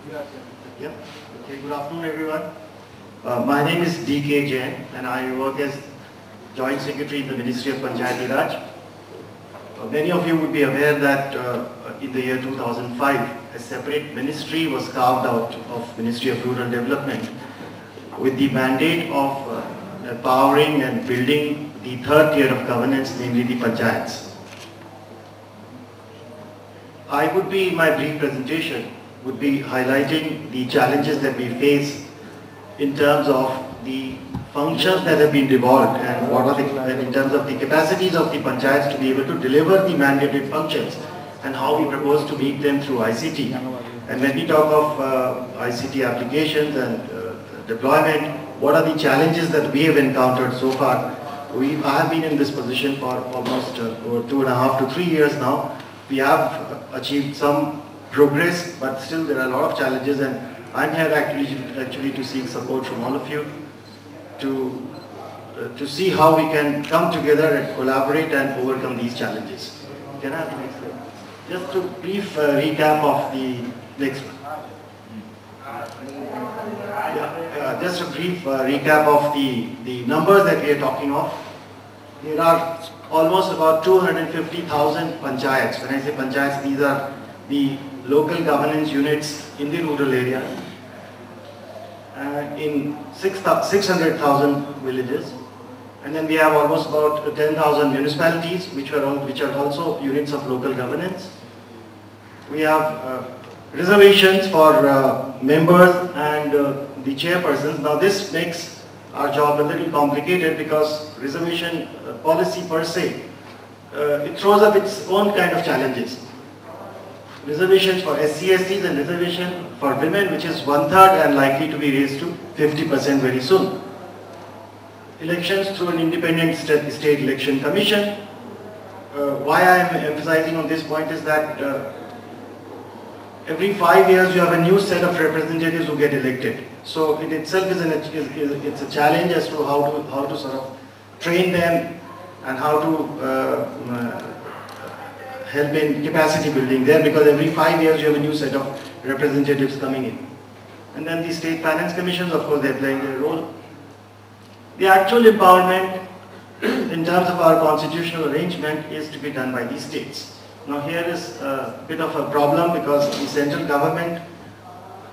Yeah. Okay. Good afternoon, everyone. My name is D.K. Jain, and I work as Joint Secretary in the Ministry of Panchayati Raj. Many of you would be aware that in the year 2005, a separate ministry was carved out of Ministry of Rural Development with the mandate of empowering and building the third tier of governance, namely the panchayats. My brief presentation would be highlighting the challenges that we face in terms of the functions that have been devolved and what are in terms of the capacities of the panchayats to be able to deliver the mandated functions and how we propose to meet them through ICT. And when we talk of ICT applications and deployment, what are the challenges that we have encountered so far? I have been in this position for almost over 2.5 to 3 years now. We have achieved some progress, but still there are a lot of challenges, and I'm here actually to seek support from all of you to see how we can come together and collaborate and overcome these challenges. Can I have the next slide? Just a brief recap of the next one. Just a brief recap of the numbers that we are talking of. There are almost about 250,000 panchayats. When I say panchayats, these are the local governance units in the rural area in 600,000 villages. And then we have almost about 10,000 municipalities which are also units of local governance. We have reservations for members and the chairpersons. Now this makes our job a little complicated because reservation policy per se, it throws up its own kind of challenges. Reservations for SC/STs and reservation for women, which is 1/3 and likely to be raised to 50% very soon. Elections through an independent state election commission. Why I am emphasizing on this point is that every 5 years you have a new set of representatives who get elected. So it itself it's a challenge as to how to sort of train them and how to help in capacity building there, because every 5 years you have a new set of representatives coming in. And then the state finance commissions, of course, they are playing their role. The actual empowerment in terms of our constitutional arrangement is to be done by the states. Now here is a bit of a problem because the central government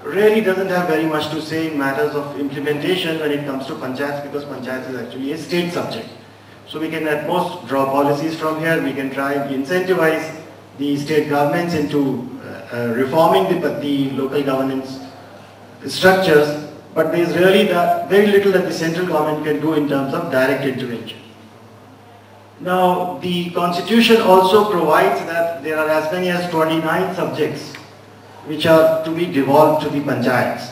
really doesn't have very much to say in matters of implementation when it comes to panchayats, because panchayats is actually a state subject. So we can at most draw policies from here. We can try and incentivize the state governments into reforming the local governance structures, but there is really very little that the central government can do in terms of direct intervention. Now the constitution also provides that there are as many as 29 subjects which are to be devolved to the panchayats.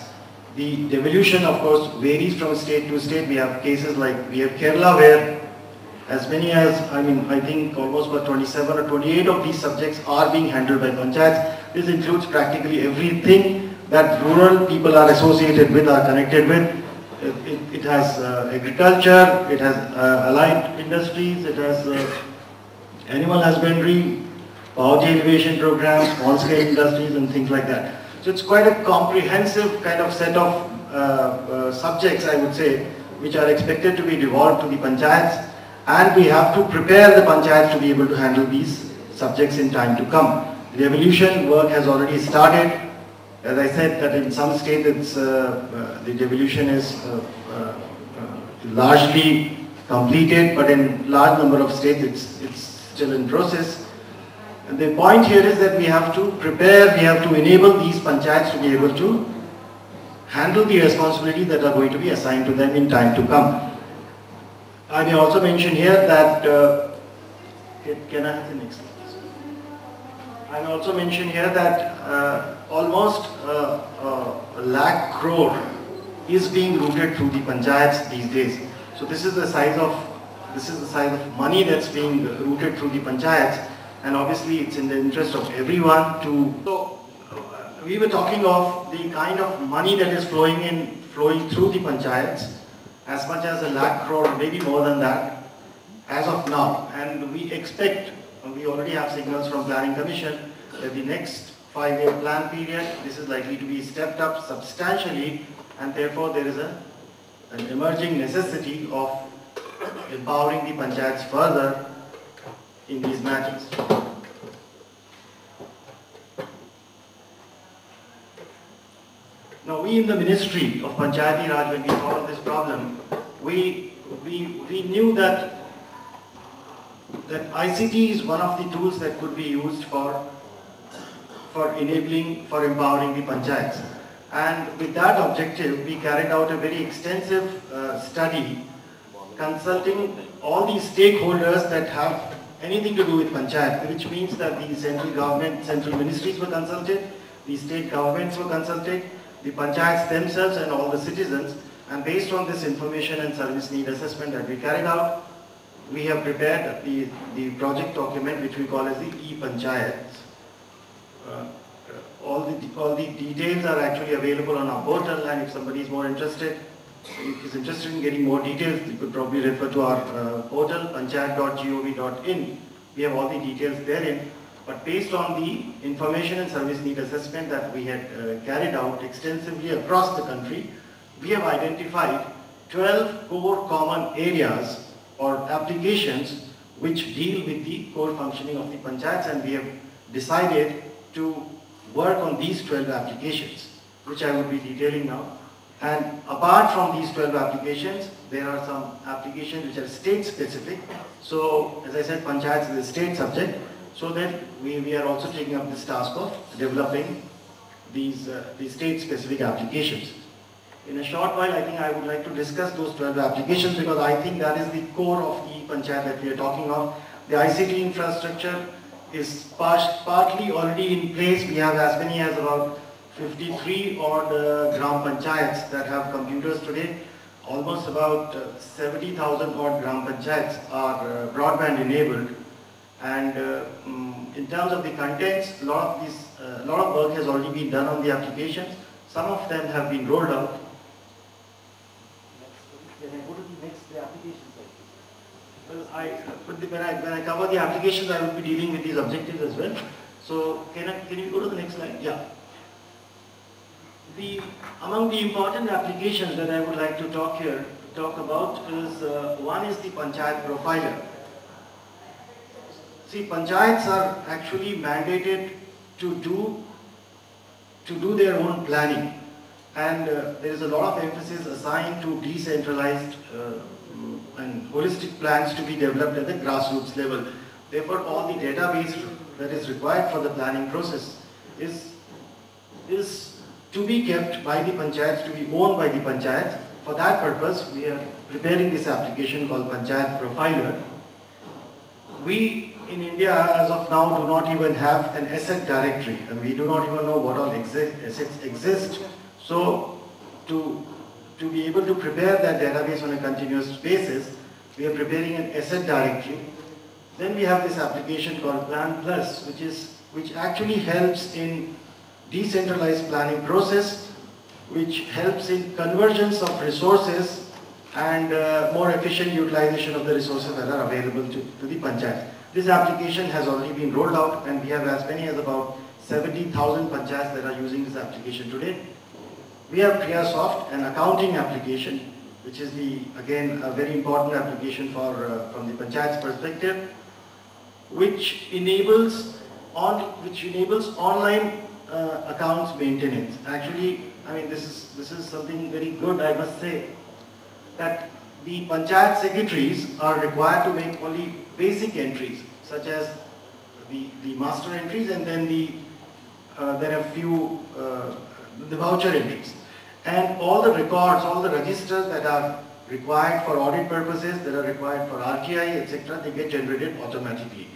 The devolution, of course, varies from state to state. We have cases like we have Kerala, where as many as, I think almost about 27 or 28 of these subjects are being handled by panchayats. This includes practically everything that rural people are associated with, are connected with. It has agriculture, it has allied industries, it has animal husbandry, poverty elevation programs, small-scale industries and things like that. So it's quite a comprehensive kind of set of subjects, I would say, which are expected to be devolved to the panchayats. And we have to prepare the panchayats to be able to handle these subjects in time to come. The devolution work has already started. As I said, that in some states the devolution is largely completed, but in large number of states it's still in process. And the point here is that we have to prepare, we have to enable these panchayats to be able to handle the responsibilities that are going to be assigned to them in time to come. I may also mention here that, can I have the next slide? I may also mention here that almost a lakh crore is being routed through the panchayats these days. So this is the size of money that's being routed through the panchayats, and obviously it's in the interest of everyone to. So we were talking of the kind of money that is flowing through the panchayats, as much as a lakh crore, maybe more than that, as of now. And we expect, we already have signals from Planning Commission, that the next 5-year plan period. This is likely to be stepped up substantially, and therefore there is an emerging necessity of empowering the panchayats further in these matters. Now, we in the Ministry of Panchayati Raj, when we thought of this problem, we knew that ICT is one of the tools that could be used for empowering the panchayats. And with that objective, we carried out a very extensive study consulting all the stakeholders that have anything to do with panchayat, which means that the central government, central ministries were consulted, the state governments were consulted, the panchayats themselves and all the citizens. And based on this information and service need assessment that we carried out, we have prepared the project document, which we call as the e-panchayats. All the details are actually available on our portal, and if somebody is interested in getting more details, you could probably refer to our portal, panchayat.gov.in. We have all the details therein. But based on the information and service need assessment that we had carried out extensively across the country, we have identified 12 core common areas or applications which deal with the core functioning of the panchayats, and we have decided to work on these 12 applications, which I will be detailing now. And apart from these 12 applications, there are some applications which are state specific. So, as I said, panchayats is a state subject, so that we are also taking up this task of developing these state specific applications. In a short while, I think I would like to discuss those 12 applications, because I think that is the core of the panchayat that we are talking of. The ICT infrastructure is partly already in place. We have as many as about 53 odd gram panchayats that have computers today. Almost about 70,000 odd gram panchayats are broadband enabled. And in terms of the contents, a lot of work has already been done on the applications. Some of them have been rolled out. Can I go to the next application slide? Well, when I cover the applications, I will be dealing with these objectives as well. So can you go to the next slide? Yeah. Among the important applications that I would like to talk about is one is the Panchayat Profiler. See, panchayats are actually mandated to do their own planning, and there is a lot of emphasis assigned to decentralized and holistic plans to be developed at the grassroots level. Therefore, all the database that is required for the planning process is to be kept by the panchayats, to be owned by the panchayats. For that purpose, we are preparing this application called Panchayat Profiler. We in India, as of now, do not even have an asset directory, and we do not even know what all assets exist. So, to be able to prepare that database on a continuous basis, we are preparing an asset directory. Then we have this application called Plan Plus, which actually helps in decentralized planning process, which helps in convergence of resources and more efficient utilization of the resources that are available to the panchayat. This application has already been rolled out, and we have as many as about 70,000 panchayats that are using this application today. We have PriyaSoft, an accounting application, which is again a very important application from the panchayat's perspective, which enables online accounts maintenance. Actually, I mean, this is something very good, I must say, that the panchayat secretaries are required to make only basic entries, such as the master entries, and then there are few the voucher entries, and all the records, all the registers that are required for audit purposes, that are required for RTI, etc., they get generated automatically.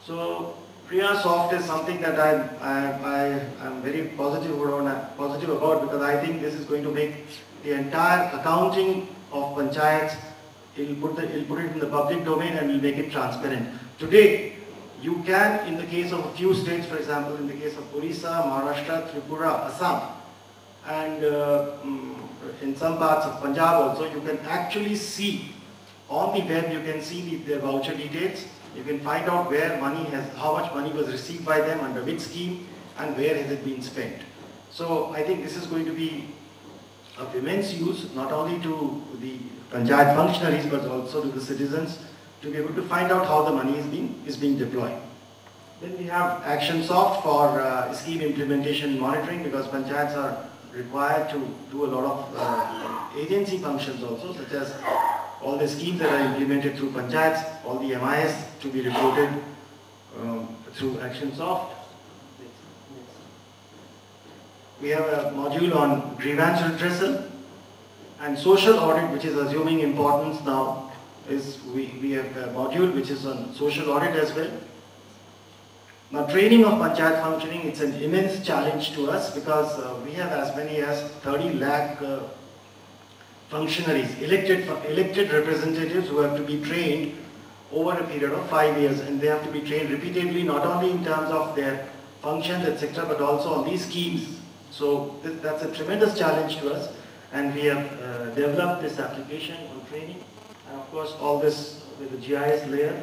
So PriyaSoft is something that I'm very positive about, because I think this is going to make the entire accounting of panchayats, it'll put it in the public domain and will make it transparent. Today, you can, in the case of a few states, for example, in the case of Orissa, Maharashtra, Tripura, Assam, and in some parts of Punjab also, you can actually see on the web, you can see their voucher details. You can find out where how much money was received by them, under which scheme, and where has it been spent. So I think this is going to be of immense use, not only to the Panchayat functionaries but also to the citizens, to be able to find out how the money is being deployed. Then we have ActionSoft for scheme implementation monitoring, because Panchayats are required to do a lot of agency functions also, such as all the schemes that are implemented through Panchayats, all the MIS to be reported through ActionSoft. We have a module on grievance redressal and social audit, which is assuming importance now. We have a module which is on social audit as well. Now, training of Panchayat functioning, it's an immense challenge to us, because we have as many as 30 lakh functionaries, elected representatives who have to be trained over a period of 5 years, and they have to be trained repeatedly, not only in terms of their functions, etc., but also on these schemes. So that's a tremendous challenge to us, and we have developed this application on training, and of course all this with the GIS layer.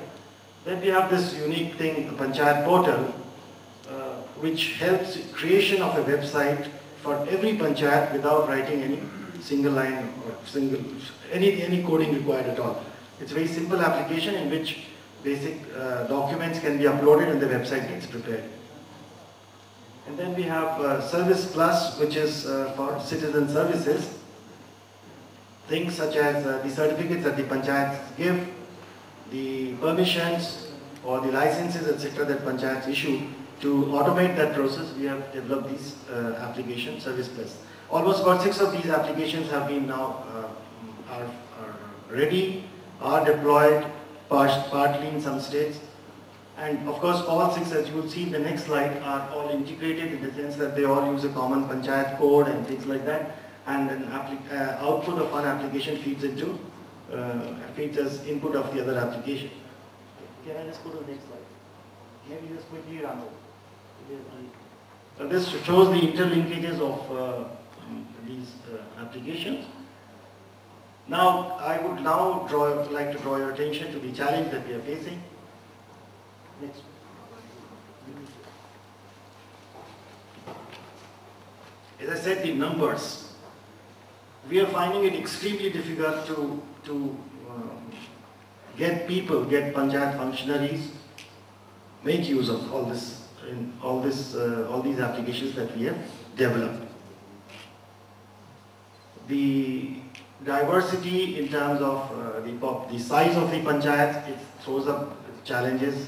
Then we have this unique thing, the Panchayat portal, which helps creation of a website for every Panchayat without writing any single line or any coding required at all. It's a very simple application in which basic documents can be uploaded and the website gets prepared. And then we have Service Plus, which is for citizen services. Things such as the certificates that the Panchayats give, the permissions or the licenses, etc., that Panchayats issue. To automate that process, we have developed these applications, Service Plus. Almost about 6 of these applications have been now are ready, are deployed, partly in some states. And of course, all 6, as you will see in the next slide, are all integrated in the sense that they all use a common Panchayat code and things like that. And an output of one application feeds as input of the other application. Can I just go to the next slide? Maybe just quickly run over. So this shows the interlinkages of these applications. Now, I would like to draw your attention to the challenge that we are facing. Next. As I said, the numbers. We are finding it extremely difficult to get Panchayat functionaries make use of all these applications that we have developed. The diversity in terms of the size of the Panchayats, it throws up challenges.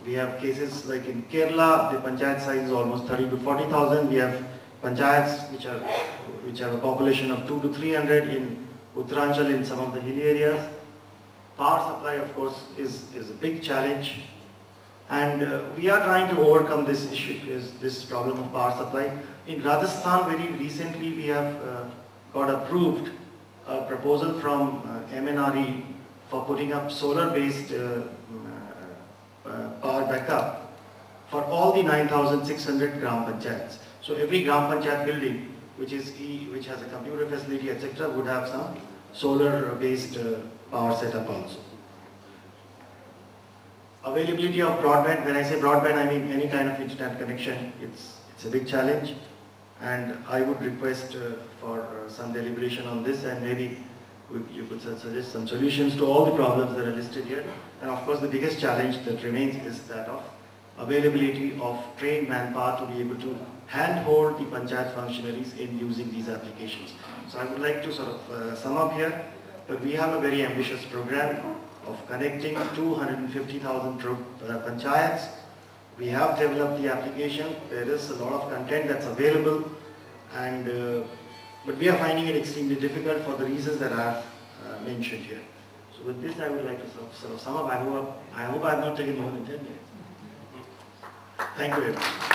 We have cases like in Kerala, the Panchayat size is almost 30 to 40,000. We have Panchayats which have a population of 2 to 300 in Uttaranchal, in some of the hilly areas. Power supply, of course, is a big challenge. And we are trying to overcome this issue, this problem of power supply. In Rajasthan, very recently, we have got approved a proposal from MNRE for putting up solar-based power backup for all the 9,600 Gram Panchayats. So every Gram Panchayat building which has a computer facility, etc., would have some solar-based power setup also. Availability of broadband. When I say broadband, I mean any kind of internet connection. It's a big challenge, and I would request for some deliberation on this, and maybe you could suggest some solutions to all the problems that are listed here. And of course, the biggest challenge that remains is that of availability of trained manpower to be able to handhold the Panchayat functionaries in using these applications. So I would like to sort of sum up here that we have a very ambitious program of connecting 250,000 Panchayats. We have developed the application. There is a lot of content that's available, and but we are finding it extremely difficult for the reasons that I have mentioned here. So with this, I would like to sort of sum up. I hope I have not taken more than 10 minutes. Thank you very much.